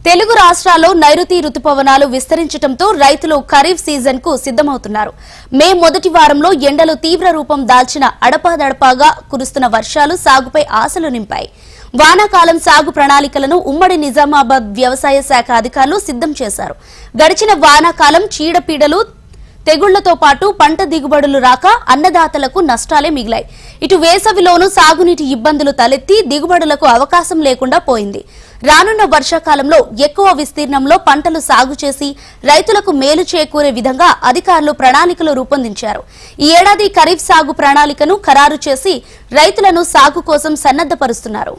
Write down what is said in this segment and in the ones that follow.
తెలుగు రాష్ట్రాల్లో నైరుతి రుతుపవనాలు విస్తరించడంతో రైతులు ఖరీఫ్ సీజన్ కు సిద్దమవుతున్నారు. మే మొదటి వారంలో ఎండలు తీవ్ర రూపం దాల్చిన అడపాదడపాగా కురుస్తున్న వర్షాలు సాగుపై ఆశలు నింపాయి. వానాకాలం సాగు ప్రణాళికలను ఉమ్మడి నిజామాబాద్ వ్యవసాయ శాఖ అధికారులు సిద్దం చేశారు. గడిచిన వానాకాలం చీడపీడలు తెగుళ్లతో పాటు పంట దిగుబడులు రాక అన్నదాతలకు నష్టాలే మిగిలాయి. ఇటు వేసవిలోనూ సాగునీటి ఇబ్బందులు తలెత్తి దిగుబడులకు అవకాశం లేకుండా పోయింది. రానున్న వర్షాకాలంలో ఎక్కువ విస్తీర్ణంలో పంటలు సాగు చేసి రైతులకు మేలు చేకూరే విధంగా అధికారులు ప్రణాళికలు రూపొందించారు. ఈ ఏడాది ఖరీఫ్ సాగు ప్రణాళికను ఖరారు చేసి రైతులను సాగు కోసం సన్నద్దపరుస్తున్నారు.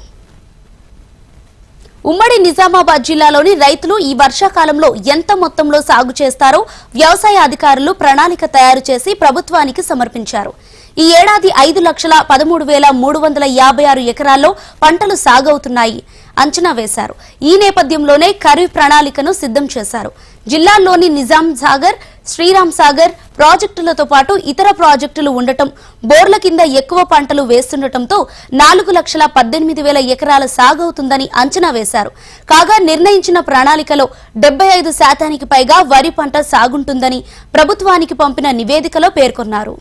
ఉమ్మడి నిజామాబాద్ జిల్లాలోని రైతులు ఈ వర్షాకాలంలో ఎంత మొత్తంలో సాగు చేస్తారో వ్యవసాయ అధికారులు ప్రణాళిక తయారు చేసి ప్రభుత్వానికి సమర్పించారు. ఈ ఏడాది 5,13,356 ఎకరాల్లో పంటలు సాగవుతున్నాయి అంచనా వేశారు. ఈ నేపథ్యంలోనే ఖరీఫ్ ప్రణాళికను సిద్దం చేశారు. జిల్లాల్లోని నిజాం సాగర్, శ్రీరామ్ సాగర్ ప్రాజెక్టులతో పాటు ఇతర ప్రాజెక్టులు ఉండటం, బోర్ల కింద ఎక్కువ పంటలు వేస్తుండటంతో 4,18,000 ఎకరాల సాగవుతుందని అంచనా వేశారు. కాగా నిర్ణయించిన ప్రణాళికలో 75% పైగా వరి పంట సాగుంటుందని ప్రభుత్వానికి పంపిన నివేదికలో పేర్కొన్నారు.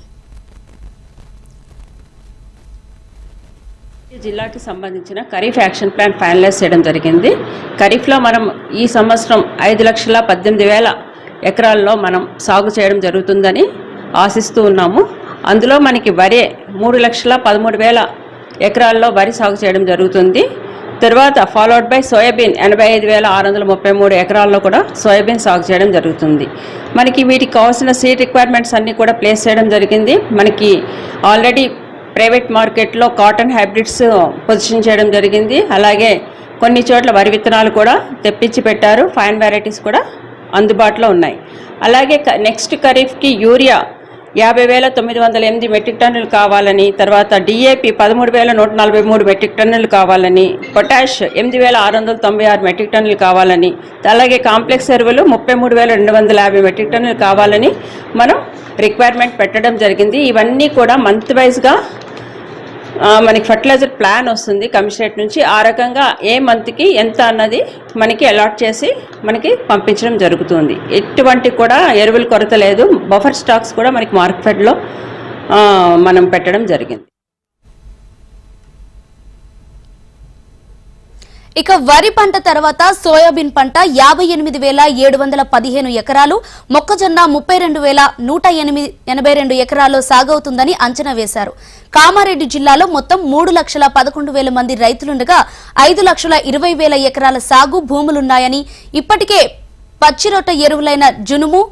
జిల్లాకి సంబంధించిన ఖరీఫ్ యాక్షన్ ప్లాన్ ఫైనలైజ్ చేయడం జరిగింది. ఖరీఫ్లో మనం ఈ సంవత్సరం 5,18,000 ఎకరాల్లో మనం సాగు చేయడం జరుగుతుందని ఆశిస్తూ ఉన్నాము. అందులో మనకి వరి 3,13,000 ఎకరాల్లో వరి సాగు చేయడం జరుగుతుంది. తర్వాత ఫాలోడ్ బై సోయాబీన్ 85,633 ఎకరాల్లో కూడా సోయాబీన్ సాగు చేయడం జరుగుతుంది. మనకి వీటికి కావాల్సిన సీడ్ రిక్వైర్మెంట్స్ అన్నీ కూడా ప్లేస్ చేయడం జరిగింది. మనకి ఆల్రెడీ ప్రైవేట్ మార్కెట్లో కాటన్ హైబ్రిడ్స్ పొజిషన్ చేయడం జరిగింది. అలాగే కొన్ని చోట్ల వరి విత్తనాలు కూడా తెప్పించి పెట్టారు. ఫైన్ వెరైటీస్ కూడా అందుబాటులో ఉన్నాయి. అలాగే నెక్స్ట్ ఖరీఫ్కి యూరియా 50,908 మెట్రిక్ టన్నులు కావాలని, తర్వాత డిఏపి 13,143 మెట్రిక్ టన్నులు కావాలని, పొటాష్ 8,696 మెట్రిక్ టన్నులు కావాలని, అలాగే కాంప్లెక్స్ ఎరువులు 33,250 మెట్రిక్ టన్నులు కావాలని మనం రిక్వైర్మెంట్ పెట్టడం జరిగింది. ఇవన్నీ కూడా మంత్ వైజ్గా మనకి ఫర్టిలైజర్ ప్లాన్ వస్తుంది కమిషనరేట్ నుంచి. ఆ రకంగా ఏ మంత్కి ఎంత అన్నది మనకి అలాట్ చేసి మనకి పంపించడం జరుగుతుంది. ఎటువంటి కూడా ఎరువుల కొరత లేదు. బఫర్ స్టాక్స్ కూడా మనకి మార్కెట్లో మనం పెట్టడం జరిగింది. ఇక వరి పంట తర్వాత సోయాబీన్ పంట 58,715 ఎకరాలు, మొక్కజొన్న 32,182 ఎకరాల్లో సాగవుతుందని అంచనా వేశారు. కామారెడ్డి జిల్లాలో మొత్తం 3,11,000 మంది రైతులుండగా 5,20,000 ఎకరాల సాగు భూములున్నాయని, ఇప్పటికే పచ్చిరొట్ట ఎరువులైన జునుము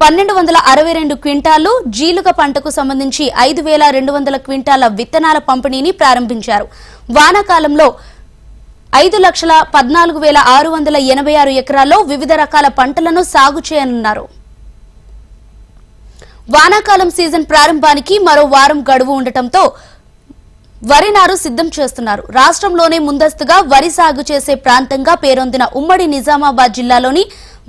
1,262 క్వింటాలు, జీలుగ పంటకు సంబంధించి 5,200 క్వింటాల విత్తనాల పంపిణీని ప్రారంభించారు. వానాకాలంలో 5,14,686 ఎకరాల్లో వివిధ రకాల పంటలను సాగు చేయనున్నారు. వానాకాలం సీజన్ ప్రారంభానికి మరో వారం గడువు ఉండటంతో వరి నారు సిద్దం చేస్తున్నారు. రాష్ట్రంలోనే ముందస్తుగా వరి సాగు చేసే ప్రాంతంగా పేరొందిన ఉమ్మడి నిజామాబాద్ జిల్లాలోని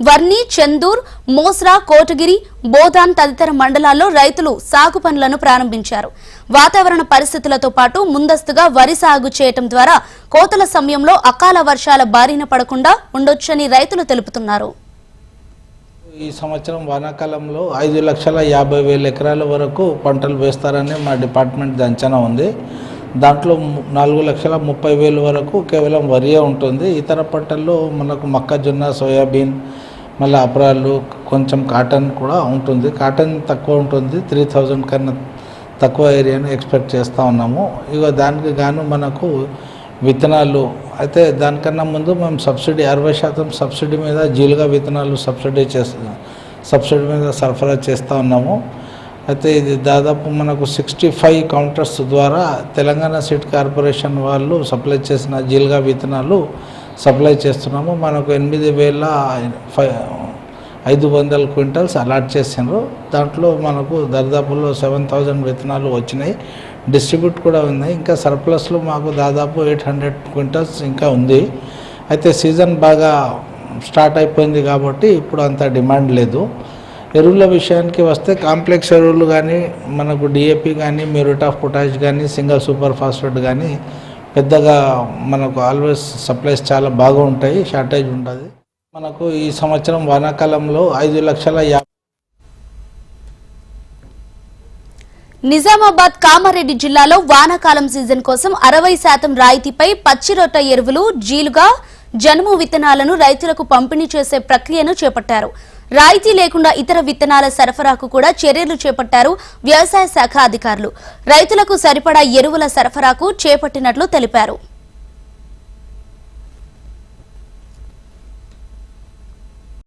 వర్ని, చందూర్, మోస్రా, కోటగిరి, బోధాన్ తదితర మండలాల్లో రైతులు సాగు పనులను ప్రారంభించారు. వాతావరణ పరిస్థితులతో పాటు ముందస్తుగా వరి సాగు చేయటం ద్వారా కోతల సమయంలో అకాల వర్షాల బారిన పడకుండా ఉండొచ్చని రైతులు తెలుపుతున్నారు. ఈ సంవత్సరం వానాకాలంలో 5,50,000 ఎకరాల వరకు పంటలు వేస్తారని మా డిపార్ట్మెంట్ అంచనా ఉంది. దాంట్లో 4,30,000 వరకు కేవలం వరియే ఉంటుంది. ఇతర పంటల్లో మనకు మొక్కజొన్న, సోయాబీన్, మళ్ళీ అపరాలు, కొంచెం కాటన్ కూడా ఉంటుంది. కాటన్ తక్కువ ఉంటుంది, 3,000 కన్నా తక్కువ ఏరియాను ఎక్స్పెక్ట్ చేస్తూ ఉన్నాము. ఇక దానికి గాను మనకు విత్తనాలు అయితే దానికన్నా ముందు మేము సబ్సిడీ 60% సబ్సిడీ మీద జీలుగా విత్తనాలు సబ్సిడీ మీద సరఫరా చేస్తూ ఉన్నాము. అయితే ఇది దాదాపు మనకు 65 కౌంటర్స్ ద్వారా తెలంగాణ సీడ్ కార్పొరేషన్ వాళ్ళు సప్లై చేసిన జీలుగా విత్తనాలు సప్లై చేస్తున్నాము. మనకు 8,500 క్వింటల్స్ అలాట్ చేసినారు. దాంట్లో మనకు దాదాపులో 7,000 విత్తనాలు వచ్చినాయి. డిస్ట్రిబ్యూట్ కూడా ఉన్నాయి. ఇంకా సర్ప్లస్లో మాకు దాదాపు 800 క్వింటల్స్ ఇంకా ఉంది. అయితే సీజన్ బాగా స్టార్ట్ అయిపోయింది కాబట్టి ఇప్పుడు అంత డిమాండ్ లేదు. ఎరువుల విషయానికి వస్తే కాంప్లెక్స్ ఎరువులు కానీ, మనకు డిఏపి కానీ, మ్యూరేట్ ఆఫ్ పొటాష్ కానీ, సింగిల్ సూపర్ ఫాస్ఫేట్ కానీ పెద్దగా మనకు ఆల్వేస్ సప్లైస్ చాలా బాగా ఉంటాయి, షార్టేజ్ ఉంటుంది. మనకు ఈ సంవత్సరం వానాకాలంలో 5,50,000. నిజామాబాద్ కామారెడ్డి జిల్లాలో వానాకాలం సీజన్ కోసం 60% రాయితీపై పచ్చిరొట్ట ఎరువులు, జీలుగా, జనుము విత్తనాలను రైతులకు పంపిణీ చేసే ప్రక్రియను చేపట్టారు. రాయితీ లేకుండా ఇతర విత్తనాల సరఫరాకు కూడా చర్యలు చేపట్టారు వ్యవసాయ శాఖ అధికారులు. రైతులకు సరిపడా ఎరువుల సరఫరాకు చేపట్టినట్లు తెలిపారు.